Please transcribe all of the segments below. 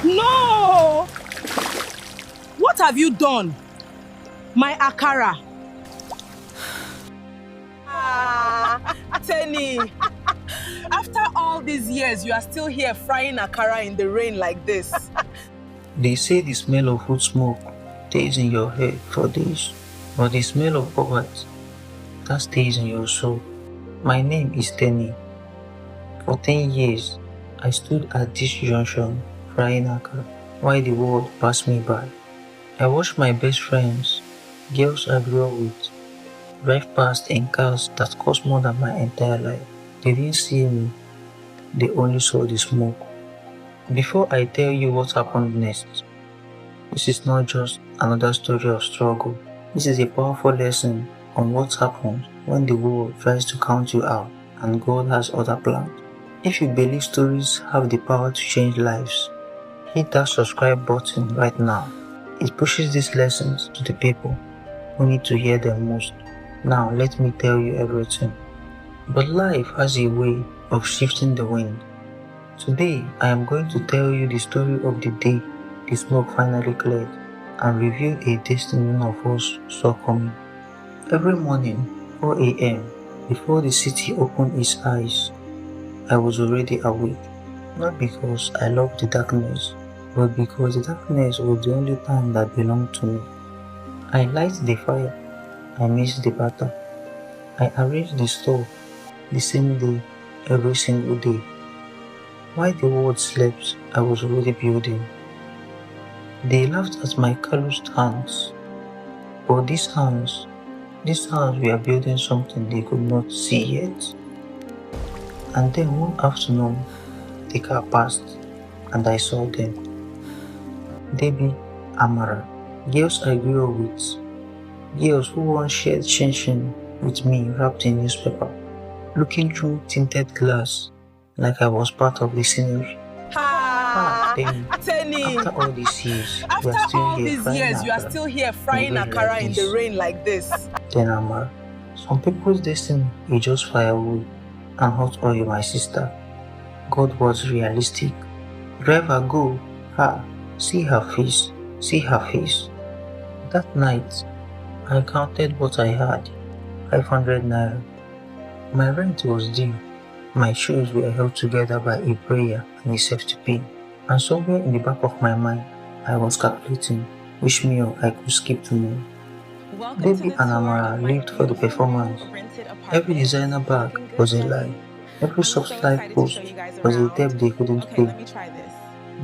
No! What have you done? My Akara. Teny, after all these years, you are still here frying Akara in the rain like this. They say the smell of wood smoke stays in your head for days, but the smell of poverty, that stays in your soul. My name is Teny. For 10 years, I stood at this junction frying akara while the world passed me by. I watched my best friends, girls I grew up with, drive past in cars that cost more than my entire life. They didn't see me, they only saw the smoke. Before I tell you what happened next, this is not just another story of struggle. This is a powerful lesson on what happens when the world tries to count you out and God has other plans. If you believe stories have the power to change lives, hit that subscribe button right now. It pushes these lessons to the people who need to hear them most. Now let me tell you everything. But life has a way of shifting the wind. Today I am going to tell you the story of the day the smoke finally cleared and revealed a destiny none of us saw coming. Every morning, 4 a.m., before the city opened its eyes, I was already awake, not because I loved the darkness, but because the darkness was the only time that belonged to me. I light the fire, I missed the battle, I arranged the store the same day, every single day. While the world slept, I was already building. They laughed at my calloused hands, but these hands were building something they could not see yet. And then one afternoon, the car passed, and I saw them. Debbie, Amara, girls I grew up with, girls who once shared Junction with me wrapped in newspaper, looking through tinted glass like I was part of the scenery. Teny, After all these years, after all these years, you are still here frying Akara in the rain like this. Then Amara, some people's destiny is just firewood and hot oil, my sister. God was realistic. Driver, go. See her face. See her face. That night, I counted what I had. 500 naira. My rent was due. My shoes were held together by a prayer and a safety pin. And somewhere in the back of my mind, I was calculating which meal I could skip tomorrow. Baby and Amara lived for the performance. Every designer bag was a lie. Every soft life post was a debt they couldn't pay.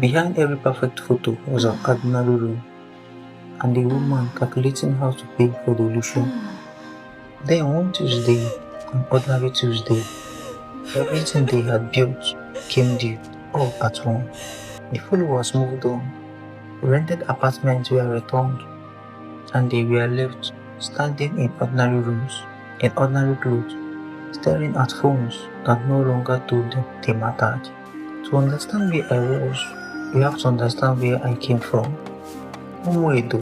Behind every perfect photo was an ordinary room, and a woman calculating how to pay for the illusion. Then one Tuesday, an ordinary Tuesday, everything they had built came due, all at once. The followers moved on, rented apartments were returned, and they were left standing in ordinary rooms, in ordinary clothes, staring at phones that no longer told them they mattered. To understand where I was, you have to understand where I came from. Umwedo,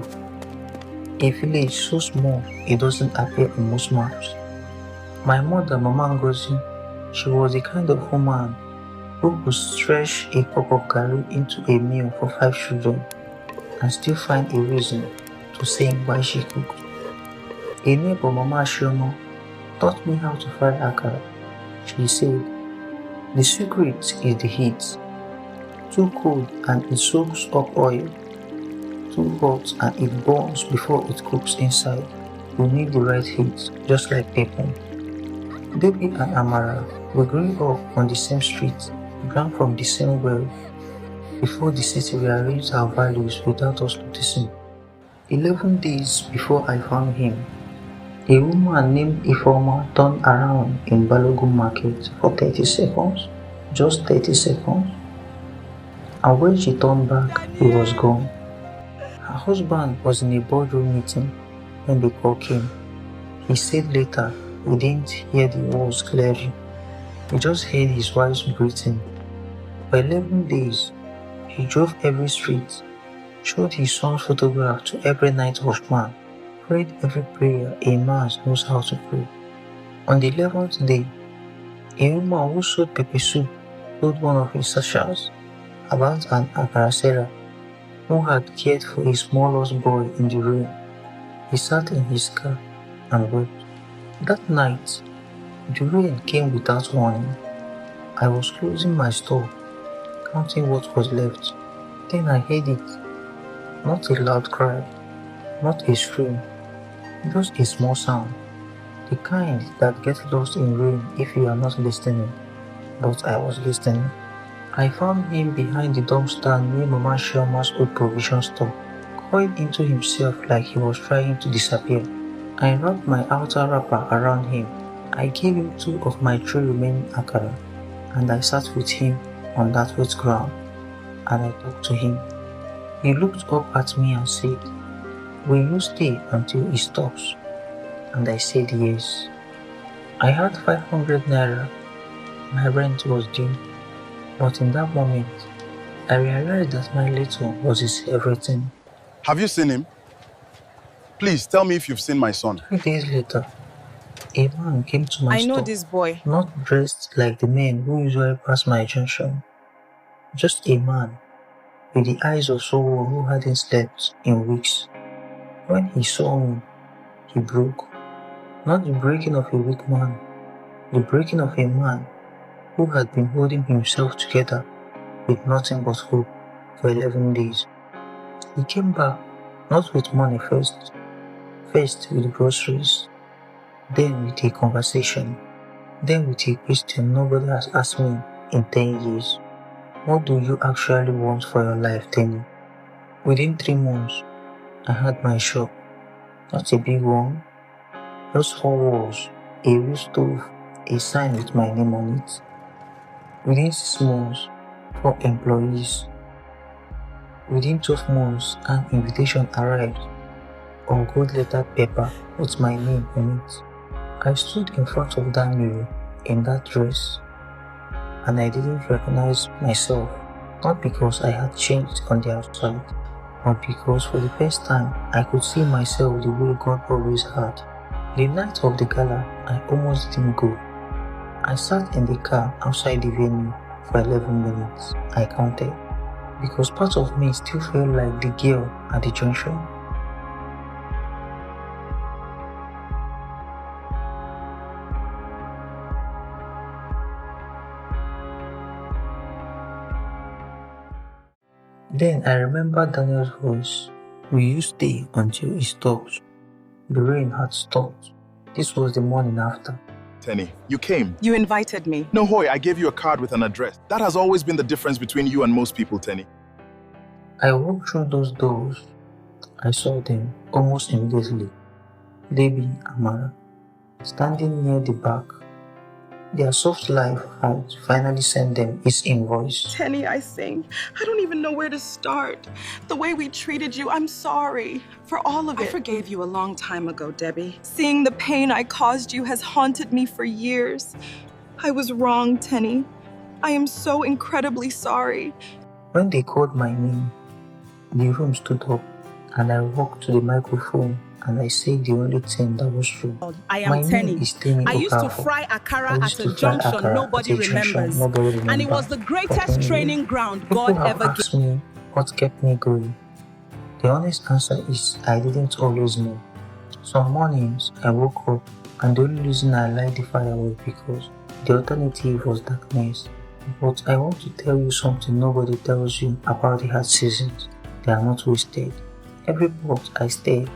a village so small it doesn't appear in most maps. My mother, Mama Ngozi, she was the kind of woman who could stretch a cup of curry into a meal for 5 children and still find a reason to say why she cooked. A neighbor, Mama Shiomo, taught me how to fry akara. She said, the secret is the heat. Too cold and it soaks up oil. Too hot and it burns before it cooks inside. You need the right heat, just like pepper. Debbie and Amara, we grew up on the same street, drank from the same well, before the city rearranged our values without us noticing. 11 days before I found him, a woman named Ifoma turned around in Balogun market for 30 seconds, just 30 seconds. And when she turned back, he was gone. Her husband was in a boardroom meeting when the call came. He said later he didn't hear the words clearly. He just heard his wife's breathing. For 11 days, he drove every street, showed his son's photograph to every night watchman, prayed every prayer a man knows how to pray. On the 11th day, a woman who sold pepper soup told one of his sashas, about an Akara who had cared for a small lost boy in the rain. He sat in his car and wept. That night, the rain came without warning. I was closing my store, counting what was left. Then I heard it. Not a loud cry, not a scream, just a small sound. The kind that gets lost in rain if you are not listening. But I was listening. I found him behind the dumpster near Mama Shelma's old provision store, coiled into himself like he was trying to disappear. I wrapped my outer wrapper around him. I gave him 2 of my 3 remaining Akara, and I sat with him on that wet ground, and I talked to him. He looked up at me and said, "Will you stay until it stops?" And I said yes. I had 500 naira. My rent was due. But in that moment, I realized that my little was his everything. Have you seen him? Please tell me if you've seen my son. 3 days later, a man came to my store. I know this boy. Not dressed like the men who usually pass my junction. Just a man with the eyes of someone who hadn't slept in weeks. When he saw me, he broke. Not the breaking of a weak man, the breaking of a man who had been holding himself together with nothing but hope for 11 days. He came back not with money first with groceries, then with a conversation, then with a question nobody has asked me in 10 years. What do you actually want for your life, Teny? Within 3 months, I had my shop. Not a big one, just 4 walls, a real stove, a sign with my name on it. Within 6 months, 4 employees. Within 12 months, an invitation arrived on gold-lettered paper with my name on it. I stood in front of that mirror in that dress, and I didn't recognize myself, not because I had changed on the outside, but because for the first time I could see myself the way God always had. The night of the gala, I almost didn't go. I sat in the car outside the venue for 11 minutes. I counted, because part of me still felt like the girl at the junction. Then I remembered Daniel's voice. "Will you stay until it stops?" The rain had stopped. This was the morning after. Teny, you came. You invited me. No, Hoy, I gave you a card with an address. That has always been the difference between you and most people, Teny. I walked through those doors. I saw them almost immediately. Debbie and Mara, standing near the back. Their soft life had finally sent them its invoice. Teny, I think I don't even know where to start. The way we treated you, I'm sorry for all of it. I forgave you a long time ago, Debbie. Seeing the pain I caused you has haunted me for years. I was wrong, Teny. I am so incredibly sorry. When they called my name, the room stood up, and I walked to the microphone and I said the only thing that was true. I am My Teny. name is Teny. I used to fry Akara at a junction nobody remembers. And it was the greatest training ground God ever gave. Asked me what kept me going. The honest answer is I didn't always know. Some mornings I woke up and the only reason I light the fire was because the alternative was darkness. But I want to tell you something nobody tells you about the hard seasons. They are not wasted. Every pot I stirred,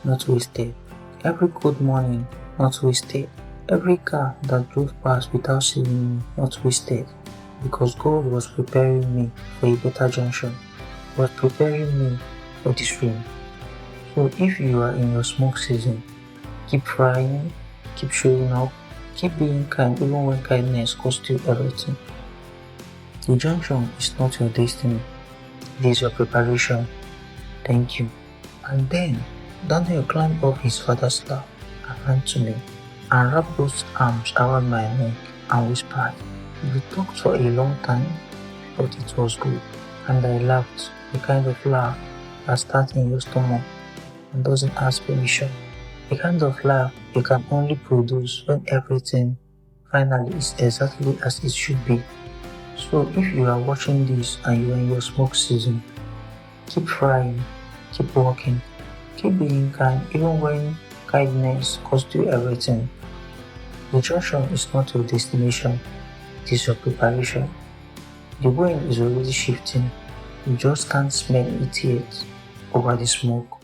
not wasted. Every cold morning, not wasted. Every car that drove past without seeing me, not wasted. Because God was preparing me for a better junction. Was preparing me for this room. So if you are in your smoke season, keep trying, keep showing up, keep being kind even when kindness costs you everything. The junction is not your destiny. It is your preparation. Thank you. And then Daniel climbed off his father's lap and ran to me and wrapped both arms around my neck and whispered. We talked for a long time, but it was good. And I laughed, the kind of laugh that starts in your stomach and doesn't ask permission. The kind of laugh you can only produce when everything finally is exactly as it should be. So if you are watching this and you are in your smoke season, keep trying, keep working, keep being kind even when kindness costs you everything. The junction is not your destination, it is your preparation. The wind is already shifting, you just can't smell it yet over the smoke.